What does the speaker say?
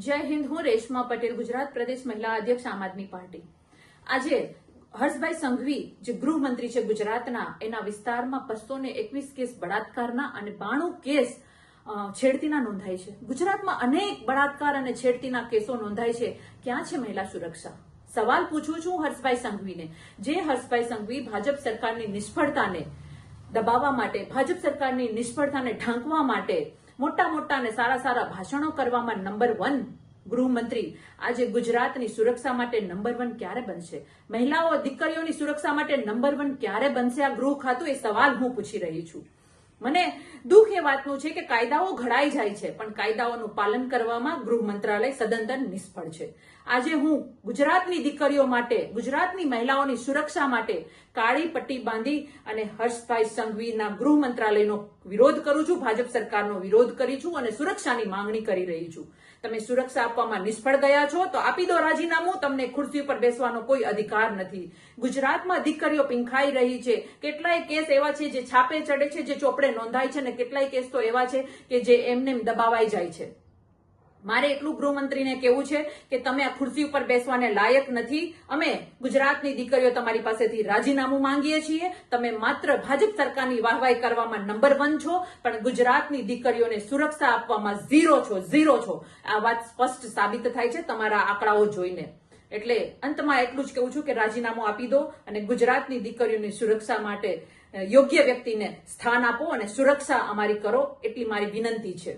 જય હિન્દ। હું રેશમા પટેલ, ગુજરાત પ્રદેશ મહિલા અધ્યક્ષ, આમ આદમી પાર્ટી। આજે હર્ષભાઈ સંઘવી જે ગૃહમંત્રી છે ગુજરાતના, એના વિસ્તારમાં 221 કેસ બળાત્કારના અને 92 કેસ છેડતીના નોંધાય છે। ગુજરાતમાં અનેક બળાત્કાર અને છેડતીના કેસો નોંધાય છે। ક્યાં છે મહિલા સુરક્ષા? સવાલ પૂછું છું હર્ષભાઈ સંઘવીને। જે હર્ષભાઈ સંઘવી ભાજપ સરકારની નિષ્ફળતાને દબાવવા માટે, ભાજપ સરકારની નિષ્ફળતાને ઢાંકવા માટે મોટા અને સારા ભાષણો કરવામાં નંબર 1 ગૃહમંત્રી, આજે ગુજરાતની સુરક્ષા માટે નંબર 1 ક્યારે બનશે? મહિલાઓ, દીકરીઓની સુરક્ષા માટે નંબર 1 ક્યારે બનશે આ ગૃહ ખાતું? એ સવાલ હું પૂછી રહી છું। મને દુઃખ એ વાતનું છે કે કાયદાઓ ઘડાઈ જાય છે, પણ કાયદાઓનું પાલન કરવામાં ગૃહ મંત્રાલય સદંતર નિષ્ફળ છે। આજે હું ગુજરાતની દીકરીઓ માટે, ગુજરાતની મહિલાઓની સુરક્ષા માટે કાળી પટ્ટી બાંધી અને હર્ષભાઈ સંઘવીના ગૃહ મંત્રાલયનો વિરોધ કરું છું, ભાજપ સરકારનો વિરોધ કરી છું અને સુરક્ષાની માંગણી કરી રહી છું। તમે સુરક્ષા આપવામાં નિષ્ફળ ગયા છો તો આપી દો રાજીનામું। તમને ખુરશી ઉપર બેસવાનો કોઈ અધિકાર નથી। ગુજરાતમાં દીકરીઓ પીંખાઈ રહી છે। કેટલાય કેસ એવા છે જે છાપે ચડે છે, જે ચોપડે નોંધાય છે, અને કેટલાય કેસ તો એવા છે કે જે એમને દબાવાઈ જાય છે। મારે એટલું ગૃહમંત્રીને કહેવું છે કે તમે આ ખુરશી ઉપર બેસવાને લાયક નથી। અમે ગુજરાતની દીકરીઓ તમારી પાસેથી રાજીનામું માંગીએ છીએ। તમે માત્ર ભાજપ સરકારની વાહવાઈ કરવામાં નંબર 1 છો, પણ ગુજરાતની દીકરીઓને સુરક્ષા આપવામાં ઝીરો છો। આ વાત સ્પષ્ટ સાબિત થાય છે તમારા આંકડાઓ જોઈને। એટલે અંતમાં એટલું જ કહું છું કે રાજીનામું આપી દો અને ગુજરાતની દીકરીઓની સુરક્ષા માટે યોગ્ય વ્યક્તિને સ્થાન આપો અને સુરક્ષા અમારી કરો, એટલી મારી વિનંતી છે।